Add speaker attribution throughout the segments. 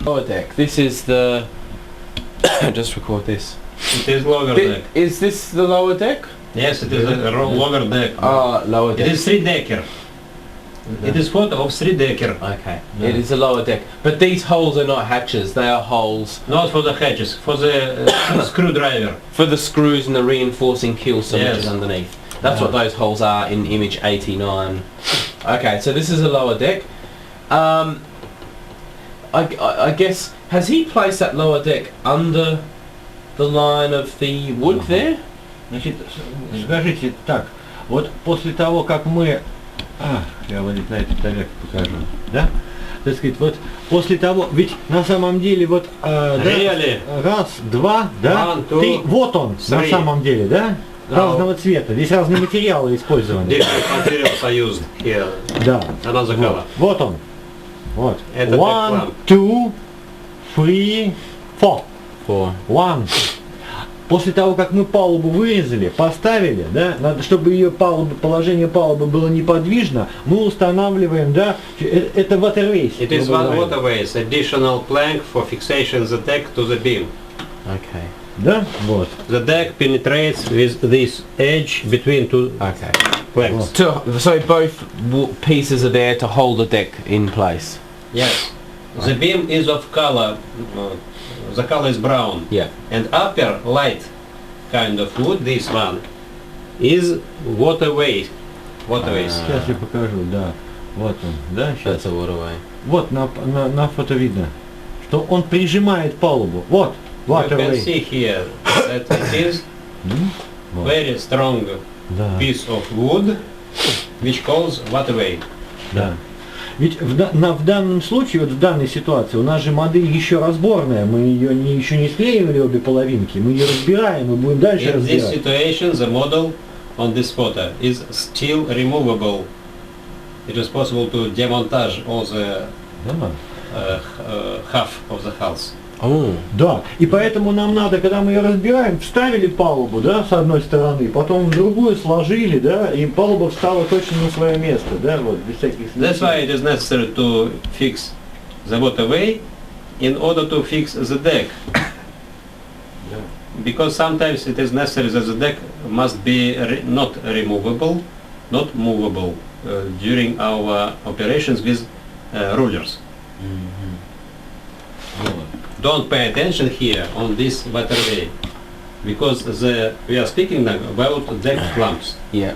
Speaker 1: Lower deck. This is the... just record this.
Speaker 2: It is lower deck.
Speaker 1: Is this the lower deck?
Speaker 2: Yes, it is a lower deck.
Speaker 1: Ah, lower deck.
Speaker 2: It is three-decker. It is photo of three-decker.
Speaker 1: Okay, it is a lower deck. But these holes are not hatches, they are holes.
Speaker 2: Not for the hatches, for the screwdriver.
Speaker 1: For the screws and the reinforcing keelson which is underneath. That's what those holes are in image 89. Okay, so this is a lower deck. I guess, has he placed that lower deck under the line of the wood there?
Speaker 3: Значит, скажите так, вот после того, как мы... я вот на этой тарелке покажу, да? Так сказать, вот после того, ведь на самом деле вот раз, два, да, три, вот он на самом деле, да? Разного цвета, здесь разные материалы использованы.
Speaker 2: Материал союз.
Speaker 3: Да.
Speaker 2: Она закала.
Speaker 3: Вот он. Вот.
Speaker 2: Это
Speaker 3: 1, 2, 3, 4. One. После того, как мы палубу вырезали, поставили, да, надо, чтобы ее положение палубы было неподвижно, мы устанавливаем, да, это waterways.
Speaker 2: It is one waterways, additional plank for fixation the deck to the beam.
Speaker 1: Okay.
Speaker 3: Да, вот.
Speaker 2: The deck penetrates with this edge between two planks.
Speaker 1: So both pieces are there to hold the deck in place.
Speaker 2: Yes. The beam is of color. The color is brown.
Speaker 1: Yeah.
Speaker 2: And upper light kind of wood, this one, is waterways.
Speaker 3: Сейчас я покажу, да. Вот он, да, сейчас.
Speaker 1: That's a waterway.
Speaker 3: Вот на фото видно, что он прижимает палубу. Вот, waterway.
Speaker 2: You can see here that it is very strong piece of wood, which calls waterway.
Speaker 3: Да. Ведь в данном случае, вот в данной ситуации, у нас же модель еще разборная, мы ее еще не склеивали обе половинки, мы ее разбираем и будем дальше разбирать.
Speaker 2: In this situation, the model on this photo is still removable. It is possible to demontage all the half of the hulls.
Speaker 3: Да, и поэтому нам надо, когда мы ее разбираем, вставили палубу, да, с одной стороны, потом в другую сложили, да, и палуба встала точно на свое место, да, вот, без всяких...
Speaker 2: That's why it is necessary to fix the waterway in order to fix the deck. Because sometimes it is necessary that the deck must be not removable, not movable during our operations with rulers. Don't pay attention here on this waterway, because we are speaking about deck clamps.
Speaker 1: Yeah.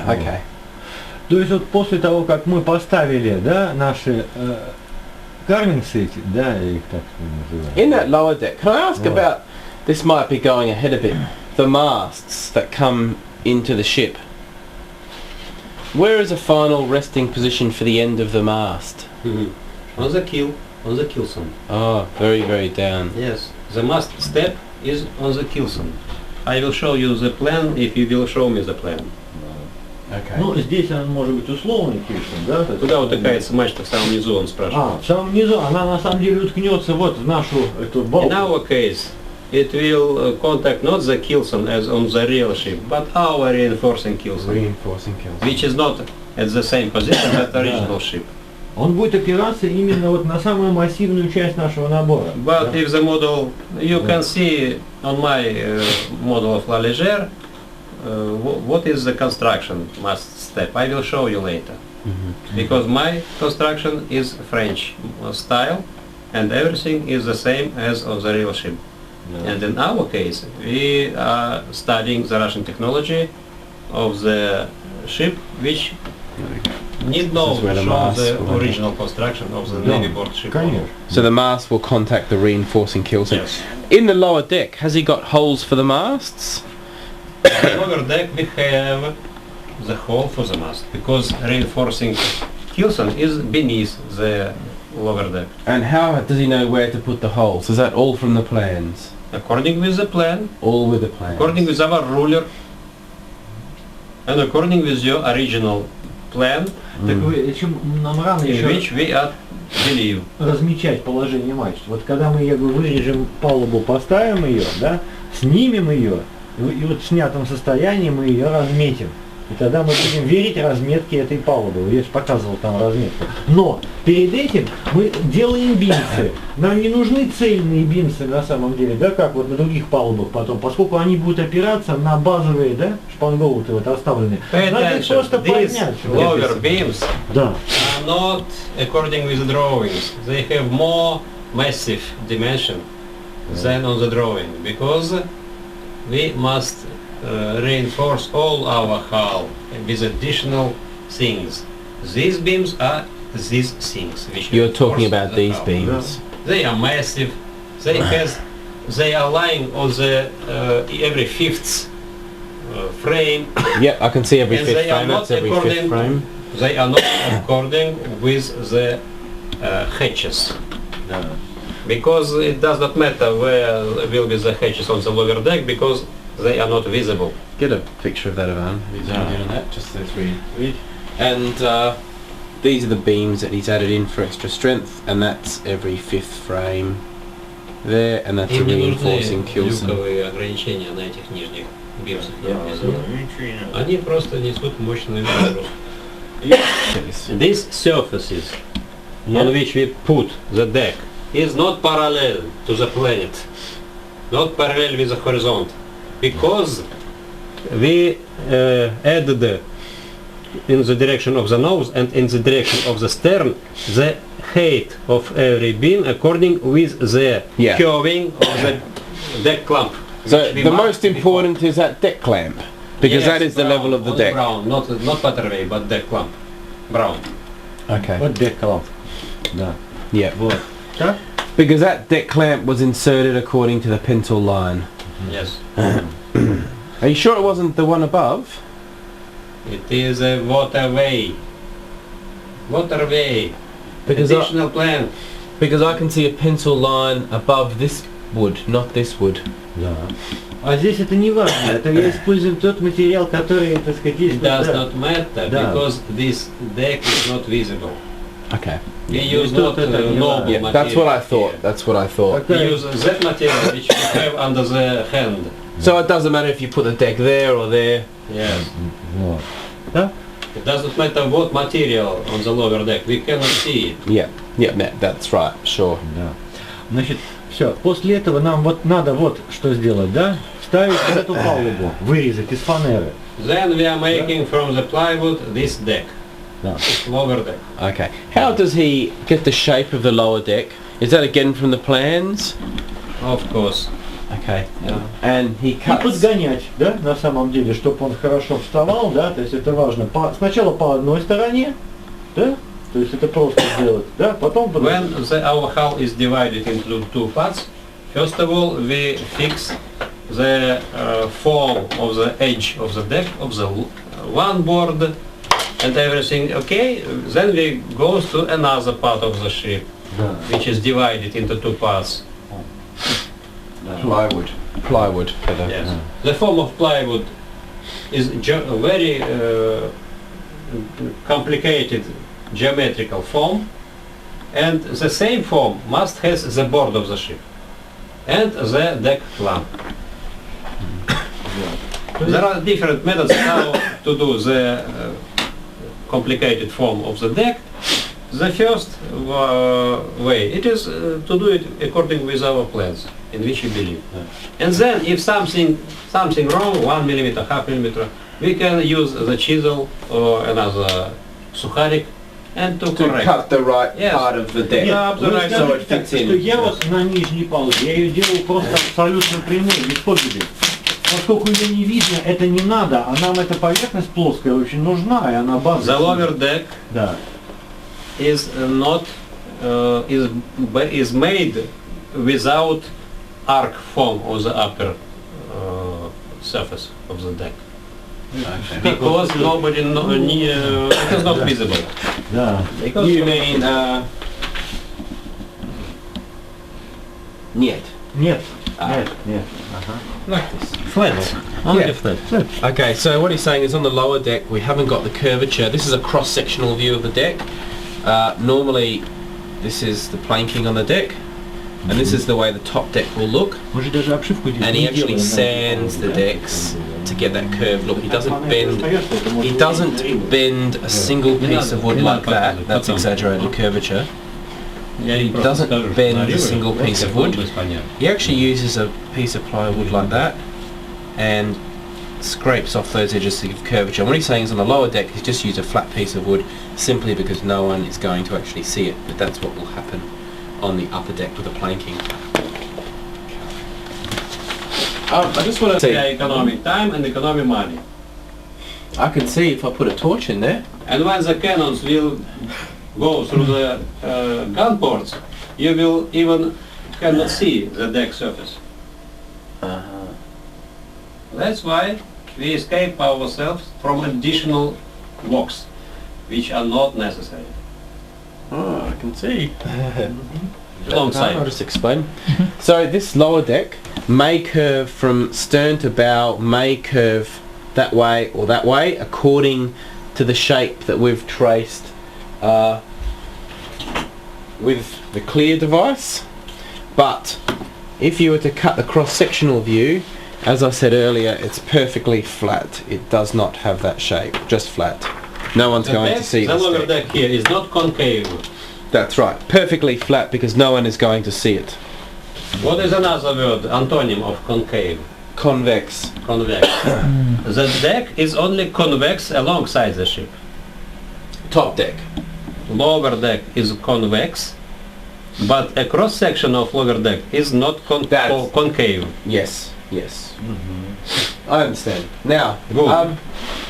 Speaker 1: Okay.
Speaker 3: То есть вот после того, как мы поставили, да, наши кармингсы эти, да, я их так называю.
Speaker 1: In that lower deck, can I ask about, this might be going ahead a bit, the masts that come into the ship. Where is a final resting position for the end of the mast?
Speaker 2: On the keel. On the keelson.
Speaker 1: Oh, very, very down.
Speaker 2: Yes, the mast step is on the keelson. I will show you the plan if you will show me the plan.
Speaker 1: Okay.
Speaker 3: Ну, здесь он может быть условный кельсон, да?
Speaker 2: Куда утыкается мачта в самом низу, он спрашивает.
Speaker 3: В самом низу, она на самом деле уткнется вот в нашу эту балку.
Speaker 2: In our case, it will contact not the keelson as on the real ship, but our reinforcing keelson. Which is not at the same position as the original ship.
Speaker 3: Он будет опираться именно вот на самую массивную часть нашего набора.
Speaker 2: But if the model, you can see on my model of La Légère, what is the construction mast step. I will show you later. Because my construction is French style and everything is the same as on the real ship. And in our case, we are studying the Russian technology of the ship, which need not show the original construction of the Navy board ship.
Speaker 1: So the mast will contact the reinforcing keelson.
Speaker 2: Yes.
Speaker 1: In the lower deck, has he got holes for the masts?
Speaker 2: The lower deck we have the hole for the mast, because reinforcing keelson is beneath the lower deck.
Speaker 1: And how does he know where to put the holes? Is that all from the plans?
Speaker 2: According with the plan.
Speaker 1: All with the plans.
Speaker 2: According with our ruler. And according with your original plan.
Speaker 3: Так нам рано еще
Speaker 2: which we are believe.
Speaker 3: Размечать положение мачт. Вот когда мы вырежем палубу, поставим ее, да, снимем ее, и вот в снятом состоянии мы ее разметим. И тогда мы будем верить разметке этой палубы. Я же показывал там разметку. Но перед этим мы делаем бимсы. Нам не нужны цельные бимсы на самом деле, да, как вот на других палубах потом, поскольку они будут опираться на базовые, да, шпангоуты вот оставленные. Надо их просто поднять.
Speaker 2: Lower beams
Speaker 3: Да.
Speaker 2: are not according with the drawings. They have more massive dimension than on the drawing, because we must reinforce all our hull with additional things. These beams are these things. Which
Speaker 1: You're talking about
Speaker 2: the
Speaker 1: these
Speaker 2: hull.
Speaker 1: beams.
Speaker 2: They are massive. They are lying on the every fifth frame.
Speaker 1: Yep, I can see every
Speaker 2: And
Speaker 1: fifth
Speaker 2: they are
Speaker 1: frame.
Speaker 2: not
Speaker 1: That's every fifth
Speaker 2: according-
Speaker 1: frame.
Speaker 2: They are not according with the hatches.
Speaker 3: Да.
Speaker 2: Because it does not matter where will be the hatches on the lower deck, because they are not visible.
Speaker 1: Get a picture of that, Ivan.
Speaker 3: Yeah.
Speaker 1: On that, just so read. And these are the beams that he's added in for extra strength, and that's every fifth frame there, and that's a
Speaker 2: Им не
Speaker 1: reinforcing
Speaker 2: нужны
Speaker 1: kilson.
Speaker 2: люковые ограничения на этих нижних бимсах. Они просто несут мощную нагрузку. These surfaces on which we put the deck is not parallel to the planet, not parallel with the horizon, because we added in the direction of the nose and in the direction of the stern the height of every beam according with the
Speaker 1: Yeah.
Speaker 2: curving of the deck clamp.
Speaker 1: So
Speaker 2: which we
Speaker 1: the
Speaker 2: marked
Speaker 1: most
Speaker 2: before.
Speaker 1: important is that deck clamp, because
Speaker 2: Yes,
Speaker 1: that is the
Speaker 2: brown,
Speaker 1: level of the
Speaker 2: only
Speaker 1: deck.
Speaker 2: Brown, not butterway, but deck clamp. Brown.
Speaker 1: Okay.
Speaker 3: Вот deck clamp. Да.
Speaker 1: Yeah.
Speaker 3: Вот. Так?
Speaker 1: Because that deck clamp was inserted according to the pencil line.
Speaker 2: Yes.
Speaker 1: Are you sure it wasn't the one above?
Speaker 2: It is a waterway. Waterway.
Speaker 1: Because
Speaker 2: Additional plan.
Speaker 1: because I can see a pencil line above this wood, not this wood.
Speaker 3: Да. А здесь это не важно. Это я используем тот материал, который, так сказать, есть.
Speaker 2: It does
Speaker 3: да.
Speaker 2: not matter,
Speaker 3: Да.
Speaker 2: because this deck is not visible.
Speaker 1: Okay.
Speaker 2: We use
Speaker 3: Что
Speaker 2: not
Speaker 3: это не
Speaker 2: noble
Speaker 3: важно.
Speaker 2: material.
Speaker 1: That's what I thought.
Speaker 2: here.
Speaker 1: That's what I thought.
Speaker 2: We use that material which we have under the hand.
Speaker 1: So it doesn't matter if you put the deck there or there.
Speaker 2: Yes.
Speaker 3: Вот. Да?
Speaker 2: It doesn't matter what material on the lower deck. We cannot see it.
Speaker 1: Yeah. Yeah. That's right. Sure.
Speaker 3: Да. Значит, все. После этого нам вот надо вот что сделать, да? Вставить в эту палубу, вырезать из фанеры.
Speaker 2: Then we are making from the plywood this deck.
Speaker 3: Да.
Speaker 2: Lower deck.
Speaker 1: Okay. How does he get the shape of the lower deck? Is that again from the plans?
Speaker 2: Of course.
Speaker 1: Okay.
Speaker 2: Yeah.
Speaker 1: And he
Speaker 3: И
Speaker 1: cuts.
Speaker 3: подгонять, да, на самом деле, чтобы он хорошо вставал, да, то есть это важно. Сначала по одной стороне, да, то есть это просто сделать, да, потом по
Speaker 2: When our hull is divided into two parts, first of all we fix the form of the edge of the deck, of the one board and everything. Okay, then we go to another part of the ship,
Speaker 3: Да.
Speaker 2: which is divided into two parts.
Speaker 1: Plywood. Plywood. For the,
Speaker 2: Yes. The form of plywood is very complicated geometrical form, and the same form must has the board of the ship and the deck clamp. There are different methods how to do the complicated form of the deck. The first way, it is to do it according with our plans, in which we believe. And then if something wrong, 1 millimeter, half millimeter, we can use the chisel or another sukharik and to correct.
Speaker 1: cut the right
Speaker 2: Yes.
Speaker 1: part of the deck.
Speaker 2: Yeah,
Speaker 3: Вы
Speaker 2: right,
Speaker 1: so
Speaker 3: скажите
Speaker 1: it
Speaker 3: так,
Speaker 1: fits in.
Speaker 3: что я вот на нижней палубе, я ее делал просто абсолютно прямой, без погибели. Поскольку ее не видно, это не надо, а нам эта поверхность плоская очень нужна, и она
Speaker 2: The
Speaker 3: базовая.
Speaker 2: lower deck
Speaker 3: Да.
Speaker 2: is not is made without arc form of the upper surface of the deck, because nobody it is not visible.
Speaker 3: Да.
Speaker 2: Because
Speaker 1: You mean нет.
Speaker 3: Нет. Нет. Нет.
Speaker 1: Like this.
Speaker 2: flat, only
Speaker 1: Yeah.
Speaker 2: flat.
Speaker 1: Okay, so what he's saying is on the lower deck we haven't got the curvature. This is a cross-sectional view of the deck. Normally this is the planking on the deck, and this is the way the top deck will look.
Speaker 3: Мы даже обшивку
Speaker 1: And he actually sands the decks to get that curved look. He doesn't bend a single piece of wood like that. That's exaggerated curvature. He doesn't bend a single piece of wood. He actually uses a piece of plywood like that and scrapes off those edges to give curvature. And what he's saying is on the lower deck he's just used a flat piece of wood simply because no one is going to actually see it, but that's what will happen on the upper deck with the planking. I just want to see
Speaker 2: economic time and economic money.
Speaker 1: I can see if I put a torch in there.
Speaker 2: And when the cannons will go through the gun ports, you will even cannot see the deck surface. That's why we escape ourselves from additional blocks, which are not necessary.
Speaker 1: Oh, I can see.
Speaker 2: Long side.
Speaker 1: I'll just explain. So this lower deck may curve from stern to bow, may curve that way or that way according to the shape that we've traced with the clear device. But if you were to cut the cross-sectional view, as I said earlier, it's perfectly flat. It does not have that shape, just flat. No one's going to see
Speaker 2: the
Speaker 1: this
Speaker 2: lower
Speaker 1: deck.
Speaker 2: deck here is not concave.
Speaker 1: That's right, perfectly flat because no one is going to see it.
Speaker 2: What is another word, antonym of concave?
Speaker 1: Convex.
Speaker 2: Convex. The deck is only convex alongside the ship.
Speaker 1: Top deck.
Speaker 2: Lower deck is convex, but a cross section of lower deck is not concave.
Speaker 1: Yes, yes. I understand. Now,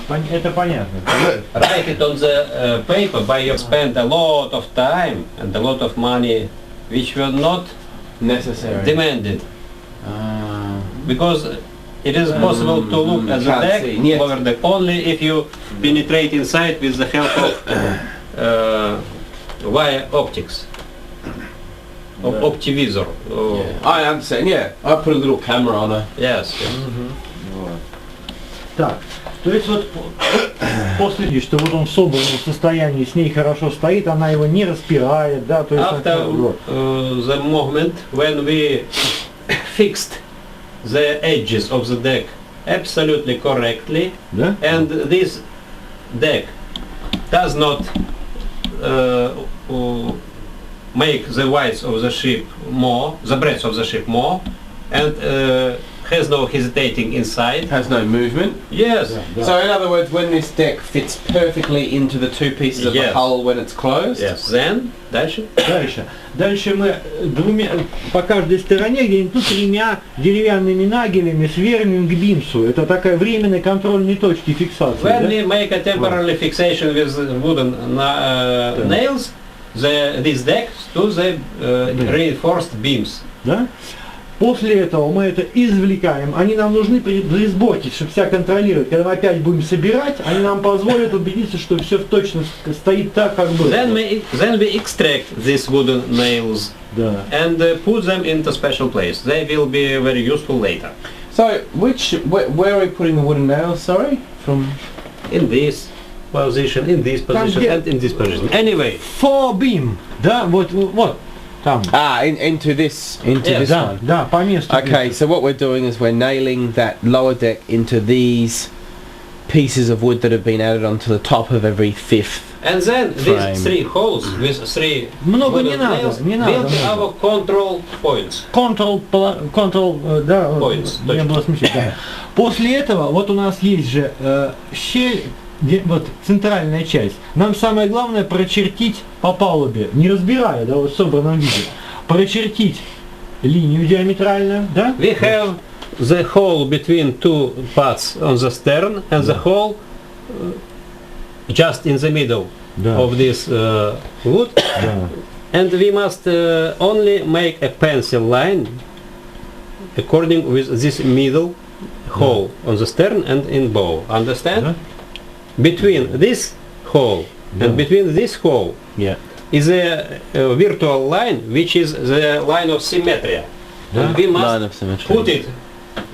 Speaker 3: Это понятно.
Speaker 2: write it on the paper, but you spend a lot of time and a lot of money which were not
Speaker 1: necessary.
Speaker 2: demanded. Because it is possible to look at the deck, lower deck, only if you penetrate inside with the help of wire optics. Optivisor.
Speaker 1: I understand, yeah. I put a little camera on her.
Speaker 2: Yes.
Speaker 3: Так, то есть вот после, что вот он в собранном состоянии с ней хорошо стоит, она его не распирает, да, то есть...
Speaker 2: After the moment when we fixed the edges of the deck absolutely correctly,
Speaker 3: да?
Speaker 2: and this deck does not make the width of the ship more, the breadth of the ship more, and has no hesitating inside.
Speaker 1: Has no movement.
Speaker 2: Yes.
Speaker 3: Yeah.
Speaker 1: So in other words, when this deck fits perfectly into the two pieces of the hull when it's closed.
Speaker 2: Yes. Then, дальше.
Speaker 3: Дальше мы по каждой стороне где-нибудь тремя деревянными нагелями свернем к бимсу. Это такая временная контрольные точки фиксации.
Speaker 2: When we make a temporary fixation with wooden nails, this deck to the reinforced beams.
Speaker 3: Да? После этого мы это извлекаем, они нам нужны при сборке, чтобы себя контролировать. Когда мы опять будем собирать, они нам позволят убедиться, что все точно стоит так, как было.
Speaker 2: Then we extract these wooden nails and put them into special place. They will be very useful later.
Speaker 1: So where are we putting the wooden nails, sorry? From?
Speaker 2: In this position, in this position, and in this position. Anyway.
Speaker 3: For beam. Да, вот. Там.
Speaker 1: Into this one.
Speaker 3: Да, по месту.
Speaker 1: Okay, so what we're doing is we're nailing that lower deck into these pieces of wood that have been added onto the top of every fifth.
Speaker 2: And then these three holes with three
Speaker 3: много не надо,
Speaker 2: build our control points.
Speaker 3: Control, да,
Speaker 2: points.
Speaker 3: Не было смысла. Да. После этого вот у нас есть же щель. Вот центральная часть. Нам самое главное прочертить по палубе, не разбирая, да, вот в собранном виде, прочертить линию диаметральную, да?
Speaker 2: We have the hole between two parts on the stern and the hole just in the middle of this wood. And we must only make a pencil line according with this middle hole on the stern and in bow. Understand? Between this hole and between this hole is a virtual line, which is the line of symmetry. And we must put it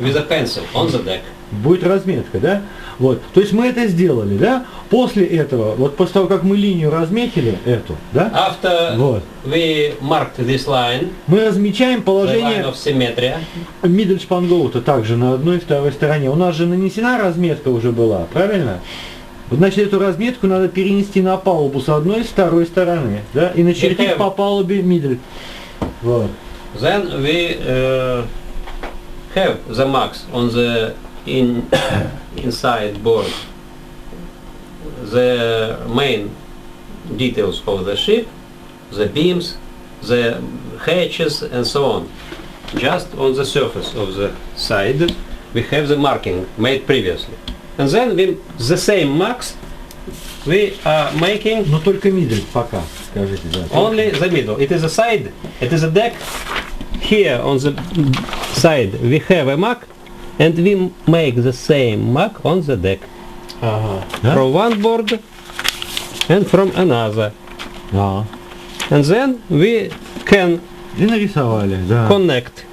Speaker 2: with a pencil on the deck.
Speaker 3: будет разметка, да? Вот, то есть мы это сделали, да? После этого, вот после того, как мы линию разметили, эту, да?
Speaker 2: After
Speaker 3: Вот.
Speaker 2: we marked this line,
Speaker 3: Мы размечаем
Speaker 2: the line
Speaker 3: положение
Speaker 2: of symmetry,
Speaker 3: middle шпангоута также на одной и второй стороне. У нас же нанесена разметка уже была, правильно? Вот, значит, эту разметку надо перенести на палубу с одной и с второй стороны, да? И начертить по палубе middle. Вот.
Speaker 2: then we have the marks on the inside board, the main details of the ship, the beams, the hatches and so on. Just on the surface of the side we have the marking made previously. And then we, the same marks we are making
Speaker 3: Но только middle пока, скажите, да.
Speaker 2: only the middle. It is a side, it is a deck. Here on the side we have a mark and we make the same mark on the deck.
Speaker 3: Ага. Да?
Speaker 2: From one board and from another.
Speaker 3: Да.
Speaker 2: And then we can
Speaker 3: И нарисовали, да.
Speaker 2: connect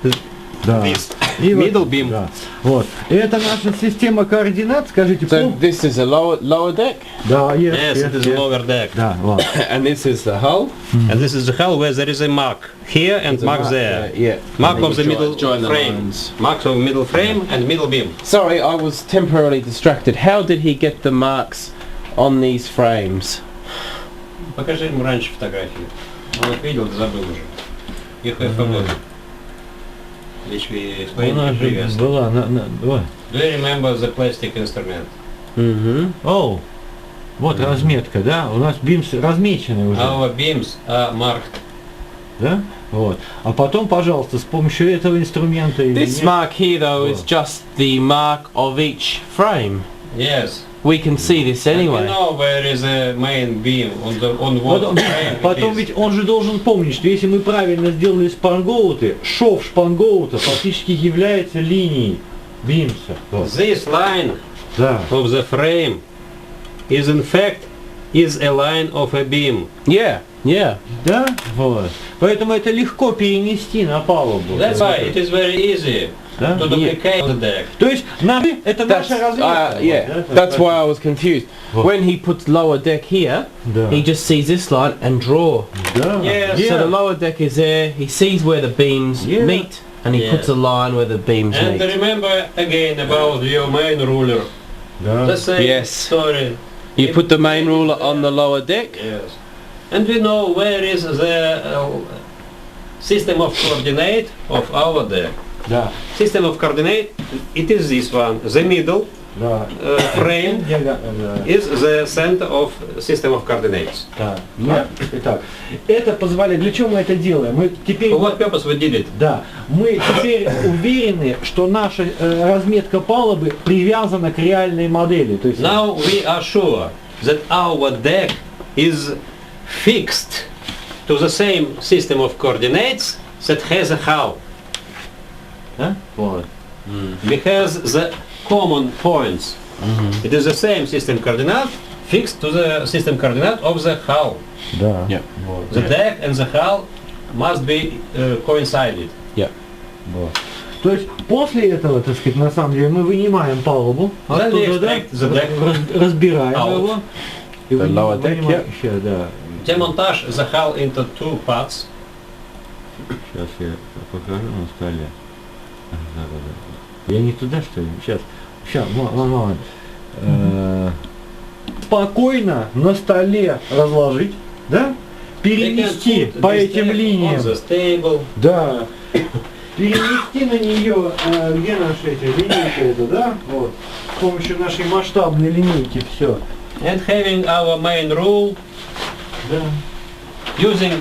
Speaker 3: Да.
Speaker 2: this
Speaker 3: И вот,
Speaker 2: middle beam.
Speaker 3: да. Вот. И это наша система координат, скажите,
Speaker 1: So this is a lower deck,
Speaker 3: Да,
Speaker 2: Yes, it is
Speaker 3: yes.
Speaker 2: lower deck.
Speaker 3: Да, вот.
Speaker 1: and this is the hull.
Speaker 2: And this is the hull where there is a mark here and
Speaker 1: There's a
Speaker 2: mark there.
Speaker 1: Yeah.
Speaker 2: Mark
Speaker 1: And
Speaker 2: of the
Speaker 1: you
Speaker 2: middle
Speaker 1: join the
Speaker 2: frame.
Speaker 1: lines.
Speaker 2: Marks of middle frame and middle beam.
Speaker 1: Sorry, I was temporarily distracted. How did he get the marks on these frames?
Speaker 2: Покажи ему раньше фотографию. Он их видел, да забыл уже. You have forgotten. Which we
Speaker 3: У
Speaker 2: explained
Speaker 3: нас же
Speaker 2: previously.
Speaker 3: была, ой.
Speaker 2: Do you remember the plastic instrument?
Speaker 3: Оу, вот разметка, да? У нас бимсы размечены уже,
Speaker 2: Our beams are marked.
Speaker 3: да? Вот. А потом, пожалуйста, с помощью этого инструмента или
Speaker 1: This
Speaker 3: нет,
Speaker 1: mark here, though, is just the mark of each frame.
Speaker 2: Yes.
Speaker 1: We can see this
Speaker 2: And you
Speaker 1: anyway.
Speaker 2: know where is a main beam on what
Speaker 3: Потом,
Speaker 2: frame it
Speaker 3: потом
Speaker 2: is.
Speaker 3: ведь он же должен помнить, что если мы правильно сделали шпангоуты, шов шпангоута фактически является линией бимса. Вот.
Speaker 2: This line
Speaker 3: Да.
Speaker 2: of the frame is in fact is a line of a beam.
Speaker 1: Yeah.
Speaker 3: Да? Вот. Поэтому это легко перенести на палубу.
Speaker 2: That's why it is very easy
Speaker 3: Да?
Speaker 2: to duplicate the deck.
Speaker 3: То есть это
Speaker 1: That's,
Speaker 3: наша разметка.
Speaker 1: yeah,
Speaker 3: вот, да?
Speaker 1: that's why I was confused.
Speaker 3: What?
Speaker 1: When he puts lower deck here,
Speaker 3: Да.
Speaker 1: he just sees this line and draw.
Speaker 3: Да.
Speaker 2: Yes.
Speaker 1: So the
Speaker 3: Yeah.
Speaker 1: lower deck is there, he sees where the beams
Speaker 3: Yeah.
Speaker 1: meet, and he
Speaker 2: Yeah.
Speaker 1: puts a line where the beams
Speaker 2: And
Speaker 1: meet.
Speaker 2: remember again about your main ruler.
Speaker 3: Да.
Speaker 2: The same
Speaker 1: Yes.
Speaker 2: story.
Speaker 1: You put the main ruler on the lower deck.
Speaker 2: Yes. And we know where is the system of coordinate of our deck.
Speaker 3: Да.
Speaker 2: System of coordinate, it is this one. The middle
Speaker 3: Да.
Speaker 2: frame
Speaker 3: Да.
Speaker 2: is the center of system of coordinates.
Speaker 3: Да. Итак, это позволяет. Для чего мы это делаем? Мы теперь,
Speaker 2: For what purpose we did it?
Speaker 3: да, мы теперь уверены, что наша разметка палубы привязана к реальной модели. То есть,
Speaker 2: Now we are sure that our deck is fixed to the same system of coordinates that has a hull.
Speaker 3: да? Вот.
Speaker 2: Because the common points, it is the same system coordinate fixed to the system coordinate of the hull.
Speaker 3: Да.
Speaker 1: Yeah.
Speaker 3: Вот.
Speaker 2: The deck and the hull must be coincided.
Speaker 1: Yeah.
Speaker 3: Вот. То есть после этого, так сказать, на самом деле мы вынимаем палубу,
Speaker 2: Then we
Speaker 3: оттуда, да,
Speaker 2: extract the deck
Speaker 3: разбираем
Speaker 2: out.
Speaker 3: его. И
Speaker 1: The lower deck,
Speaker 3: вынимаем еще, да.
Speaker 2: Demontage the hull into two parts.
Speaker 3: Сейчас я покажу на столе. Я не туда, что ли? Сейчас, момент. Спокойно на столе разложить, да? Перенести
Speaker 2: We can put
Speaker 3: по
Speaker 2: this
Speaker 3: этим
Speaker 2: deck
Speaker 3: линиям.
Speaker 2: on the table.
Speaker 3: Да. Перенести на нее, где наша эта линейка, это, да? Вот. С помощью нашей масштабной линейки все.
Speaker 2: And having our main rule,
Speaker 3: Да.
Speaker 2: using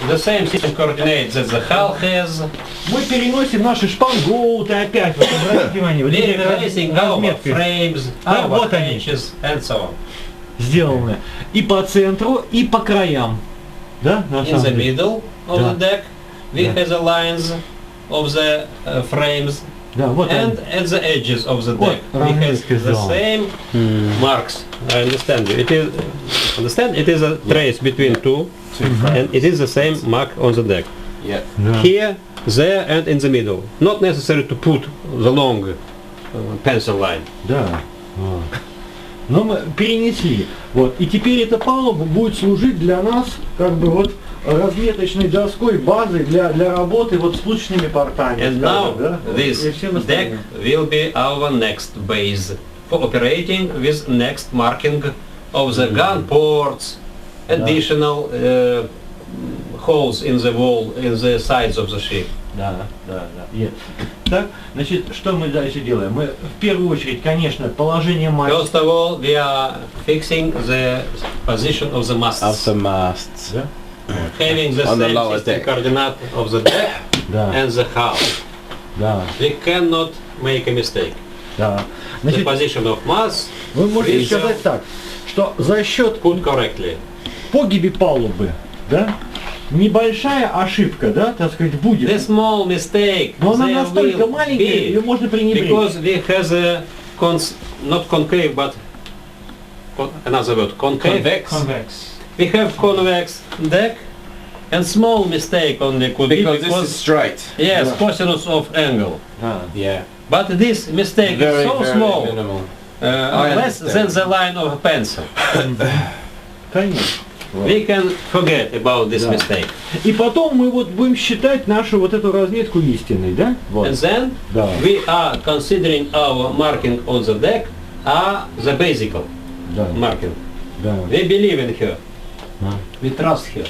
Speaker 2: the same system coordinates that the hull has,
Speaker 3: Мы переносим наши шпангоуты опять. Вот, обратите внимание, вот
Speaker 2: we
Speaker 3: эти
Speaker 2: replacing our
Speaker 3: разметки
Speaker 2: frames,
Speaker 3: А,
Speaker 2: our
Speaker 3: вот они.
Speaker 2: hatches, and so on.
Speaker 3: сделаны. И по центру, и по краям. Да? На
Speaker 2: In
Speaker 3: самом
Speaker 2: the
Speaker 3: деле.
Speaker 2: middle of
Speaker 3: Да.
Speaker 2: the deck, we
Speaker 3: Да.
Speaker 2: have the lines of the frames,
Speaker 3: Да, вот
Speaker 2: and
Speaker 3: они.
Speaker 2: at the edges of the
Speaker 3: Вот,
Speaker 2: deck, we have
Speaker 3: разметка
Speaker 2: the
Speaker 3: сделана.
Speaker 2: same marks. I understand you. It is, understand? It is a trace between two, and it is the same mark on the deck.
Speaker 1: Yeah.
Speaker 3: Да.
Speaker 2: Here, there, and in the middle. Not necessary to put the long pencil line.
Speaker 3: Да. Вот. Но мы перенесли. Вот. И теперь эта палуба будет служить для нас как бы вот разметочной доской, базой для работы вот с пушечными портами.
Speaker 2: And
Speaker 3: скажем,
Speaker 2: now
Speaker 3: да?
Speaker 2: this deck will be our next base for operating with next marking of the gun ports, additional holes in the wall, in the sides of the ship.
Speaker 3: Да. Yes. Так, значит, что мы дальше делаем? Мы в первую очередь, конечно, положение мачты.
Speaker 2: First of all, we are fixing the position of the masts.
Speaker 1: Of the masts.
Speaker 3: Да?
Speaker 2: Having the
Speaker 1: On the
Speaker 2: same
Speaker 1: lower
Speaker 2: system
Speaker 1: deck.
Speaker 2: coordinate of the deck
Speaker 3: Да.
Speaker 2: and the hull.
Speaker 3: Да.
Speaker 2: We cannot make a mistake.
Speaker 3: Да.
Speaker 2: The
Speaker 3: Значит,
Speaker 2: position of masts
Speaker 3: вы можете
Speaker 2: is
Speaker 3: сказать так, что за счет
Speaker 2: put correctly.
Speaker 3: погиби палубы, да, небольшая ошибка, да, так сказать, будет.
Speaker 2: The small mistake,
Speaker 3: Но она
Speaker 2: there
Speaker 3: настолько
Speaker 2: will
Speaker 3: маленькая, ее
Speaker 2: be,
Speaker 3: можно пренебречь.
Speaker 2: because we have a not concave, but another word, concave.
Speaker 1: Convex.
Speaker 2: We have convex deck, and small mistake only could
Speaker 1: Because
Speaker 2: be
Speaker 1: this is straight.
Speaker 2: yes,
Speaker 3: Yeah.
Speaker 2: cosinus of angle.
Speaker 3: А,
Speaker 1: Yeah.
Speaker 2: But this mistake
Speaker 1: Very,
Speaker 2: is so
Speaker 1: very
Speaker 2: small,
Speaker 1: minimal.
Speaker 2: less than the line of a pencil.
Speaker 3: конечно. Вот.
Speaker 2: We can forget about this
Speaker 3: Да.
Speaker 2: mistake.
Speaker 3: И потом мы вот будем считать нашу вот эту разметку истинной, да? Вот.
Speaker 2: And then
Speaker 3: Да.
Speaker 2: we are considering our marking on the deck are the basic
Speaker 3: Да.
Speaker 2: marking.
Speaker 3: Да.
Speaker 2: We believe in her.
Speaker 3: А.
Speaker 2: We trust her.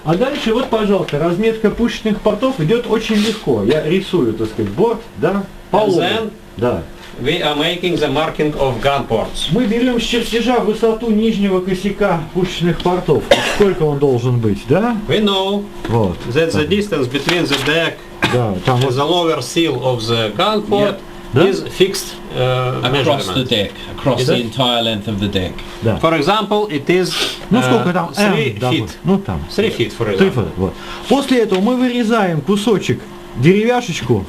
Speaker 3: А дальше вот, пожалуйста, разметка пушечных портов идет очень легко. Я рисую, так сказать, борт, да, палубу.
Speaker 2: then?
Speaker 3: Да.
Speaker 2: We are making the marking of gun ports.
Speaker 3: Мы берем с чертежа высоту нижнего косяка пушечных портов. Сколько он должен быть, да?
Speaker 2: We know
Speaker 3: Вот.
Speaker 2: that the distance between the deck
Speaker 3: Да, там
Speaker 2: and
Speaker 3: вот.
Speaker 2: the lower seal of the gun port
Speaker 3: Да?
Speaker 2: is fixed
Speaker 1: Across the
Speaker 2: measurement.
Speaker 1: deck. Across
Speaker 2: Is
Speaker 1: the
Speaker 2: it?
Speaker 1: entire length of the deck.
Speaker 3: Да.
Speaker 2: For example, it is
Speaker 3: Ну сколько там?
Speaker 2: 3
Speaker 3: да,
Speaker 2: feet.
Speaker 3: вот. Ну там.
Speaker 2: 3 feet, for
Speaker 3: 3
Speaker 2: example.
Speaker 3: фута, вот. После этого мы вырезаем кусочек, деревяшечку,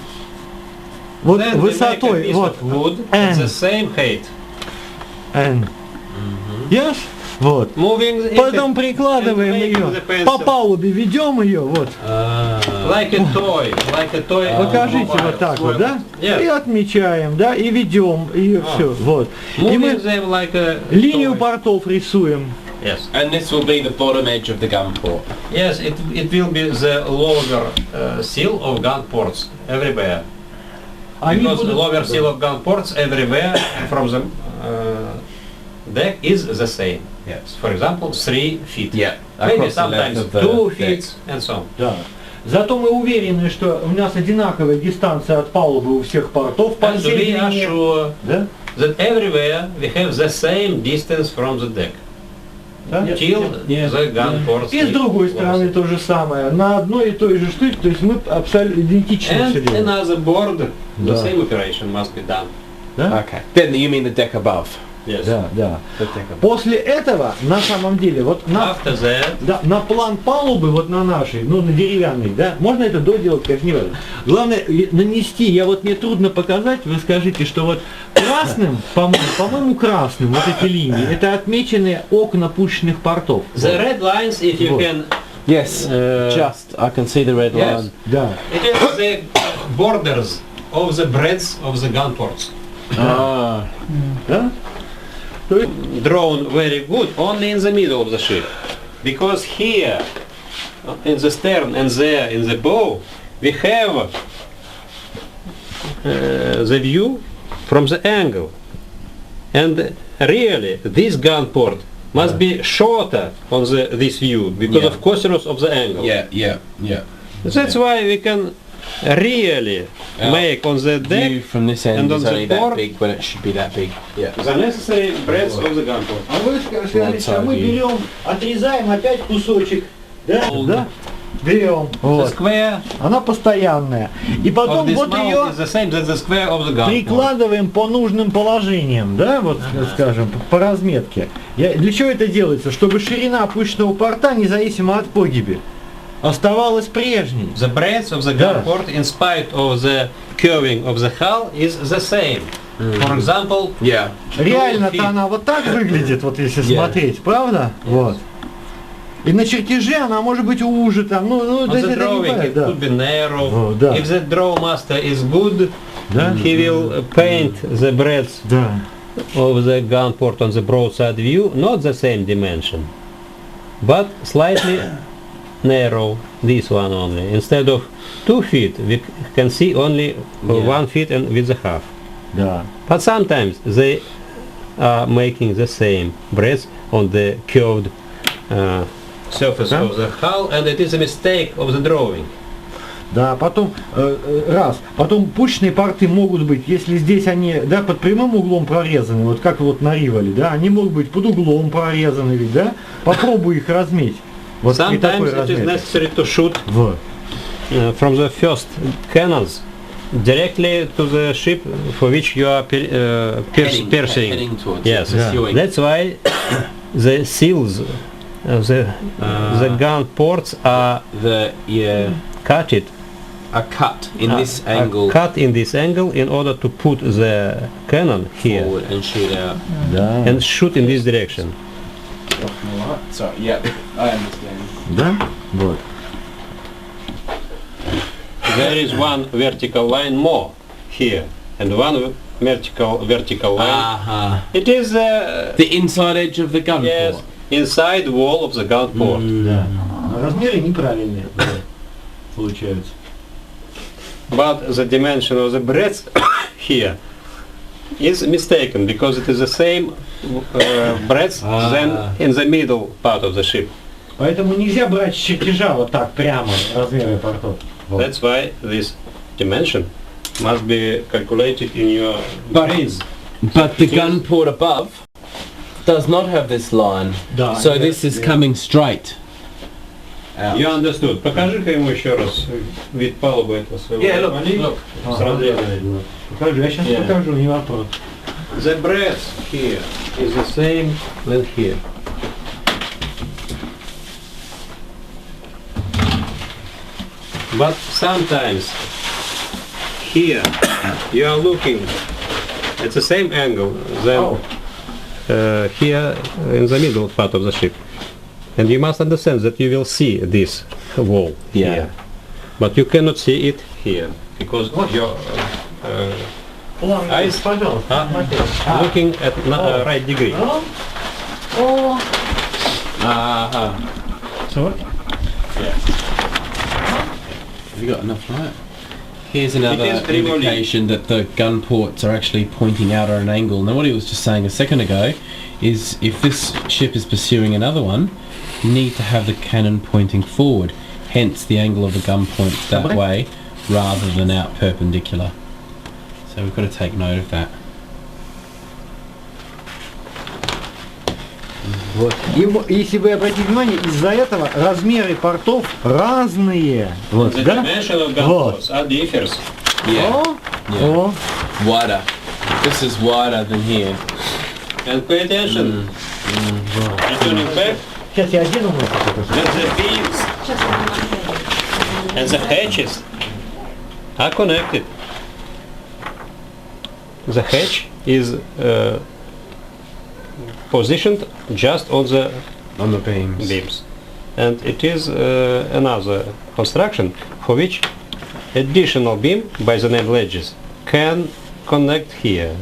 Speaker 3: вот
Speaker 2: Then we make a
Speaker 3: высотой,
Speaker 2: piece
Speaker 3: вот,
Speaker 2: of wood
Speaker 3: N.
Speaker 2: at the same height.
Speaker 3: N. Yes? Вот.
Speaker 2: Moving it
Speaker 3: Потом прикладываем
Speaker 2: and making
Speaker 3: ее,
Speaker 2: the pencil.
Speaker 3: по палубе ведем ее, вот.
Speaker 2: like a toy.
Speaker 3: Покажите
Speaker 2: mobile.
Speaker 3: вот так вот, да?
Speaker 2: Yes.
Speaker 3: И отмечаем, да, и ведем ее все, вот. И
Speaker 2: Moving
Speaker 3: мы
Speaker 2: them like a
Speaker 3: линию
Speaker 2: toy.
Speaker 3: портов рисуем.
Speaker 2: Yes.
Speaker 1: And this will be the bottom edge of the gun port.
Speaker 2: Yes, it will be the lower seal of gun ports everywhere.
Speaker 3: Они
Speaker 2: Because the
Speaker 3: будут-
Speaker 2: lower seal of gun ports everywhere from the deck is the same.
Speaker 1: Yes.
Speaker 2: For example, 3 feet.
Speaker 1: Yeah.
Speaker 2: Maybe
Speaker 1: Across the length
Speaker 2: sometimes
Speaker 1: of the
Speaker 2: 2
Speaker 1: deck.
Speaker 2: feet and so on.
Speaker 3: Да. Зато мы уверены, что у нас одинаковая дистанция от палубы у всех портов по
Speaker 2: And
Speaker 3: всей
Speaker 2: we are
Speaker 3: длине.
Speaker 2: sure
Speaker 3: Да?
Speaker 2: that everywhere we have the same distance from the deck
Speaker 3: Да?
Speaker 2: till the gun ports.
Speaker 3: И с другой стороны то же самое. На одной и той же штуке, то есть мы абсолютно идентично
Speaker 2: And
Speaker 3: все делаем.
Speaker 2: another board, the
Speaker 3: Да.
Speaker 2: same operation must be done.
Speaker 3: Да?
Speaker 1: Okay. Then you mean the deck above?
Speaker 2: Yes.
Speaker 3: Да, да.
Speaker 1: The deck above.
Speaker 3: После этого, на самом деле, вот на,
Speaker 2: After that,
Speaker 3: да, на план палубы, вот на нашей, ну на деревянной, да, можно это доделать, конечно, не важно. Главное нанести, мне трудно показать, вы скажите, что вот красным, по-моему, красным, вот эти линии, это отмечены окна пушечных портов.
Speaker 2: the red lines, if you
Speaker 3: Вот.
Speaker 2: can,
Speaker 1: Yes. Just I can see the red
Speaker 2: Yes.
Speaker 1: line.
Speaker 3: Да.
Speaker 2: it is the borders of the breadth of the gun ports.
Speaker 1: Ah.
Speaker 3: Да? То есть,
Speaker 2: Drawn very good only in the middle of the ship, because here, in the stern and there in the bow, we have the view from the angle, and really this gun port must be shorter on this view because
Speaker 1: Yeah.
Speaker 2: of cosinus of the angle.
Speaker 1: Yeah.
Speaker 2: That's why we can really make on the
Speaker 1: View
Speaker 2: deck
Speaker 1: from this end
Speaker 2: and on
Speaker 1: is
Speaker 2: the
Speaker 1: only that
Speaker 2: board
Speaker 1: big when it should be that big. Yeah.
Speaker 2: the necessary breadth of the gun port.
Speaker 3: а вы скажите, а мы берем, отрезаем опять кусочек, да? Да? Берем.
Speaker 2: The
Speaker 3: Вот.
Speaker 2: square
Speaker 3: Она постоянная. И
Speaker 2: of
Speaker 3: потом
Speaker 2: this
Speaker 3: вот
Speaker 2: mount
Speaker 3: ее
Speaker 2: is the same as the square of the gun port.
Speaker 3: прикладываем по нужным положениям, да, вот скажем, по разметке. Для чего это делается? Чтобы ширина пушечного порта, независимо от погиби, оставалась прежней.
Speaker 2: The breadth of the
Speaker 3: Да.
Speaker 2: gun port, in spite of the curving of the hull, is the same. For example,
Speaker 1: Yeah.
Speaker 3: Реально-то она вот так выглядит, вот если
Speaker 1: Yeah.
Speaker 3: смотреть, правда? Вот. И на чертеже она может быть уже там,
Speaker 2: on
Speaker 3: это
Speaker 2: the
Speaker 3: не
Speaker 2: drawing
Speaker 3: бывает,
Speaker 2: it
Speaker 3: да.
Speaker 2: could be narrow.
Speaker 3: Да.
Speaker 2: If the draw master is good,
Speaker 3: Да?
Speaker 2: He will paint the breadth
Speaker 3: Да.
Speaker 2: of the gun port on the broadside view, not the same dimension, but slightly narrow, this one only. Instead of 2 feet, we can see only 1 feet and with a half.
Speaker 3: Да.
Speaker 2: But sometimes they are making the same breadth on the curved surface of the hull, and it is a mistake of the drawing.
Speaker 3: Да, потом, потом пушечные порты могут быть, если здесь они, да, под прямым углом прорезаны, вот как вот на Риволе, да, они могут быть под углом прорезаны, ведь, да, попробуй их разметь. Вот
Speaker 2: Sometimes it is necessary to shoot from the first cannons directly to the ship for which you are piercing.
Speaker 1: Heading towards
Speaker 2: Yes,
Speaker 1: pursuing.
Speaker 2: that's why the seals, the gun ports are cut in this angle.
Speaker 1: Cut
Speaker 2: in this angle in order to put the cannon here
Speaker 1: forward and shoot out.
Speaker 2: and shoot in this direction.
Speaker 1: Sorry, yeah, I understand.
Speaker 3: Да? Вот.
Speaker 2: There is one vertical line more here and one vertical line. It is
Speaker 1: the inside edge of the gun port.
Speaker 2: Inside wall of the gun port.
Speaker 3: Да. Размеры неправильные получаются.
Speaker 2: But the dimension of the breadth here is mistaken because it is the same breadth than in the middle part of the ship.
Speaker 3: Поэтому нельзя брать с чертежа вот так прямо размеры портов.
Speaker 2: That's why this dimension must be calculated in your brains.
Speaker 1: But the gun port above does not have this line, so this is coming straight.
Speaker 2: You understood. Покажи-ка ему еще раз вид палубы этого своего.
Speaker 1: Look.
Speaker 3: Покажу, я сейчас покажу, не вопрос.
Speaker 2: The breadth here is the same than here. But sometimes here you are looking at the same angle than here in the middle part of the ship. And you must understand that you will see this wall here. But you cannot see it here because your eyes are looking at right degree.
Speaker 3: So?
Speaker 1: Have you got enough light? Here's another indication that the gun ports are actually pointing out at an angle. Now what he was just saying a second ago is if this ship is pursuing another one, you need to have the cannon pointing forward. Hence the angle of the gun points that way rather than out perpendicular. So we've got to take note of that.
Speaker 3: Вот. И если вы обратите внимание, из-за этого размеры портов разные. Вот,
Speaker 2: the
Speaker 3: да?
Speaker 2: dimension of gun ports are differs.
Speaker 1: Wider. This is wider than here.
Speaker 2: And pay attention. Returning back.
Speaker 3: Сейчас я одену мой.
Speaker 2: The beams and the hatches are connected. The hatch is positioned just on the beams. And it is another construction for which additional beam by the name ledges can connect here.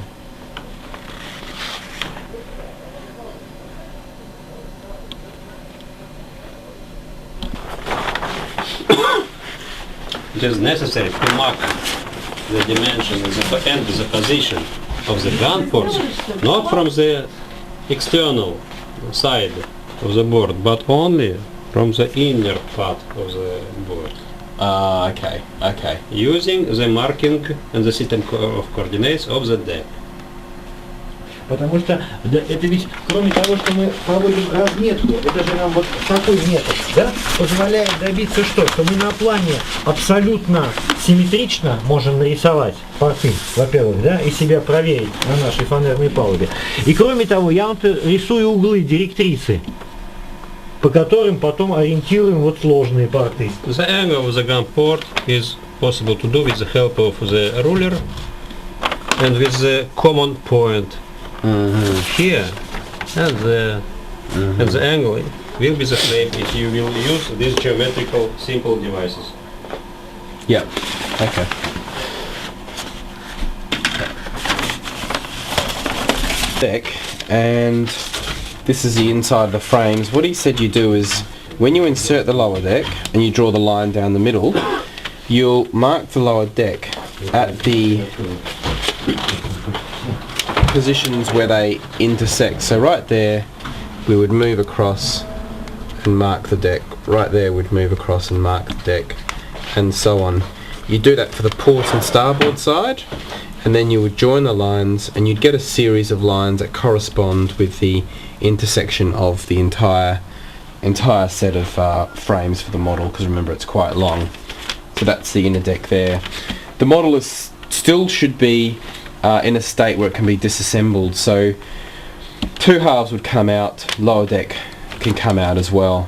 Speaker 2: It is necessary to mark the dimension and the position of the gun ports, not from the external side of the board, but only from the inner part of the board.
Speaker 1: Okay.
Speaker 2: Using the marking and the system of coordinates of the deck.
Speaker 3: Потому что это ведь, кроме того, что мы проводим разметку, это же нам вот такой метод, да, позволяет добиться что мы на плане абсолютно симметрично можем нарисовать порты, во-первых, да, и себя проверить на нашей фанерной палубе. И кроме того, я вот рисую углы, директрисы, по которым потом ориентируем вот сложные порты.
Speaker 2: The angle of the gun port is possible to do with the help of the ruler and with the common point. Here and the angle will be the same if you will use these geometrical simple devices.
Speaker 1: Yeah. Okay. deck, and this is the inside of the frames. What he said you do is, when you insert the lower deck and you draw the line down the middle, you'll mark the lower deck at the positions where they intersect. So right there, we would move across and mark the deck. Right there, we'd move across and mark the deck, and so on. You do that for the port and starboard side, and then you would join the lines, and you'd get a series of lines that correspond with the intersection of the entire set of frames for the model, because remember it's quite long. So that's the inner deck there. The model is still should be in a state where it can be disassembled, so two halves would come out, lower deck can come out as well.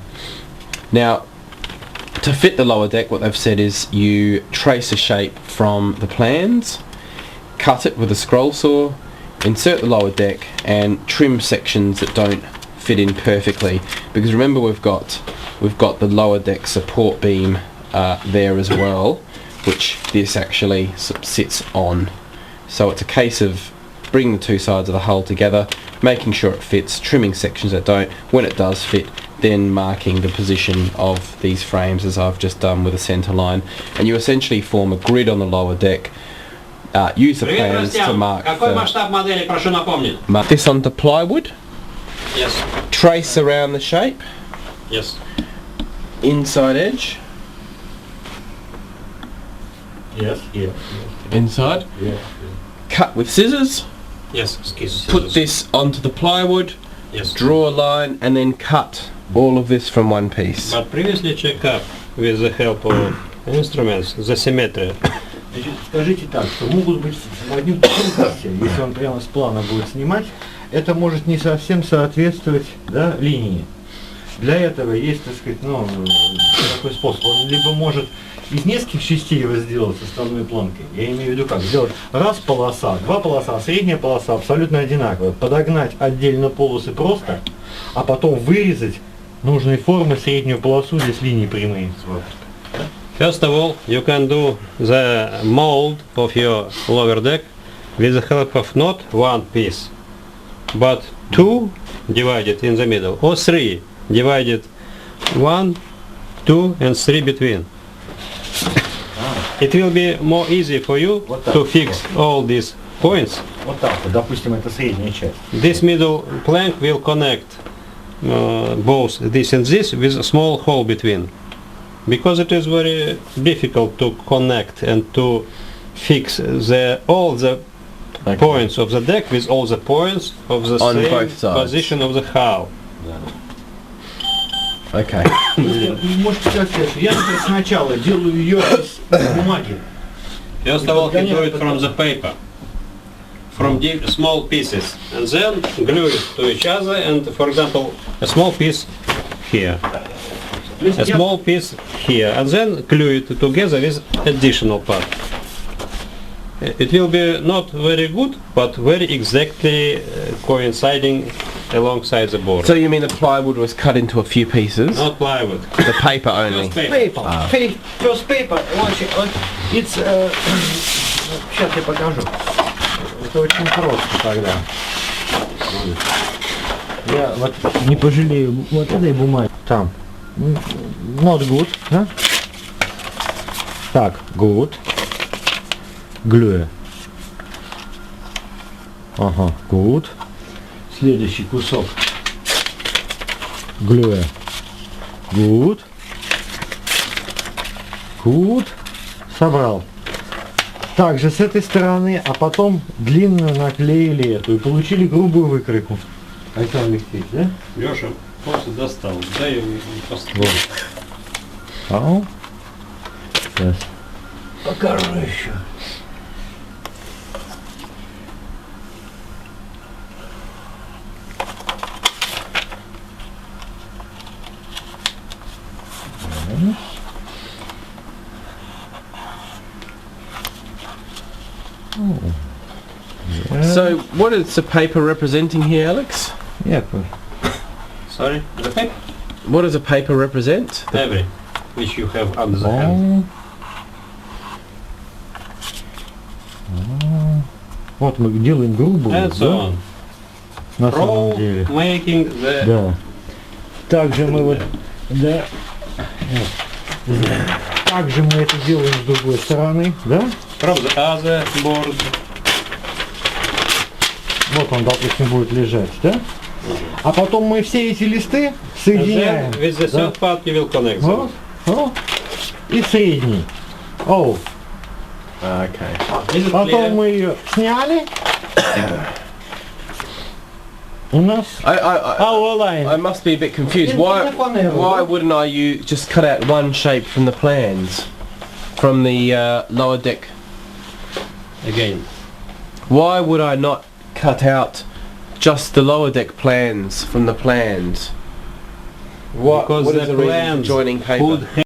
Speaker 1: Now, to fit the lower deck, what they've said is you trace a shape from the plans, cut it with a scroll saw, insert the lower deck, and trim sections that don't fit in perfectly, because remember we've got the lower deck support beam there as well, which this actually sits on. So it's a case of bringing the two sides of the hull together, making sure it fits, trimming sections that don't. When it does fit, then marking the position of these frames as I've just done with a centre line, and you essentially form a grid on the lower deck. Use the plans to mark this onto plywood.
Speaker 2: Yes.
Speaker 1: Trace around the shape.
Speaker 2: Yes.
Speaker 1: Inside edge.
Speaker 3: Yes, yes.
Speaker 1: Inside.
Speaker 3: Yes.
Speaker 1: Cut with scissors.
Speaker 2: Yes. Scissors.
Speaker 1: Put this onto the plywood.
Speaker 2: Yes.
Speaker 1: Draw a line and then cut all of this from one piece.
Speaker 2: But previously check up with the help of instruments the symmetry.
Speaker 3: Значит, скажите так, что могут быть в одних тонкостях, если он прямо с плана будет снимать, это может не совсем соответствовать, да, линии. Для этого есть, так сказать, такой способ. Он либо может из нескольких частей его сделать составной планкой. Я имею в виду как? Сделать раз полоса, два полоса, средняя полоса абсолютно одинаковая. Подогнать отдельно полосы просто, а потом вырезать нужной формы среднюю полосу, здесь линии прямые.
Speaker 2: First of all, you can do the mold of your lower deck with the help of not one piece, but two divided in the middle, or three divided 1, 2 and 3 between. It will be more easy for you to fix all these points.
Speaker 3: Вот так вот, допустим, это средняя часть.
Speaker 2: This middle plank will connect both this and this with a small hole between. Because it is very difficult to connect and to fix all the points of the deck with all the points of the
Speaker 1: on
Speaker 2: same
Speaker 1: both sides.
Speaker 2: Position of the hull.
Speaker 1: Okay.
Speaker 3: Можете сказать, что я сначала делаю ее из бумаги.
Speaker 2: First of all, you do it from the paper, from small pieces, and then glue it to each other. And, for example, a small piece here, a small piece here, and then glue it together with additional part. It will be not very good, but very exactly coinciding alongside the board.
Speaker 1: So you mean the plywood was cut into a few pieces?
Speaker 2: Not plywood.
Speaker 1: The paper only?
Speaker 2: Paper.
Speaker 3: First paper. It's сейчас я покажу. Это очень просто тогда. Я вот не пожалею вот этой бумаги. Там. Not good, да? Так, good. Glue. Ага, good. Следующий кусок. Glue. Good. Good. Собрал. Также с этой стороны, а потом длинную наклеили эту и получили грубую выкройку. Александр Алексеевич, да?
Speaker 2: Леша просто достал. Дай его поставить.
Speaker 3: Вот. Сейчас. Покажу еще.
Speaker 1: So, what is the paper representing here, Alex?
Speaker 3: Yeah.
Speaker 2: Sorry? The paper?
Speaker 1: What does a paper represent?
Speaker 2: Every, which you have under the hand.
Speaker 3: Вот мы делаем грубую.
Speaker 2: And so on.
Speaker 3: на самом деле.
Speaker 2: Making the...
Speaker 3: Да. Также мы вот, да, также мы это делаем с другой стороны, да?
Speaker 2: From the other board.
Speaker 3: Вот он, допустим, будет лежать, да? А потом мы все эти листы соединяем.
Speaker 2: With the third part you will connect them.
Speaker 3: Вот, вот. И средний. Оу.
Speaker 1: Okay.
Speaker 3: Потом мы ее сняли. У нас our line.
Speaker 1: I must be a bit confused. Why wouldn't I just cut out one shape from the plans, from the lower deck?
Speaker 2: Again.
Speaker 1: Why would I not cut out just the lower deck plans from the plans? What
Speaker 2: Because
Speaker 1: is
Speaker 2: the
Speaker 1: the reason for
Speaker 2: plans
Speaker 1: joining paper?
Speaker 2: would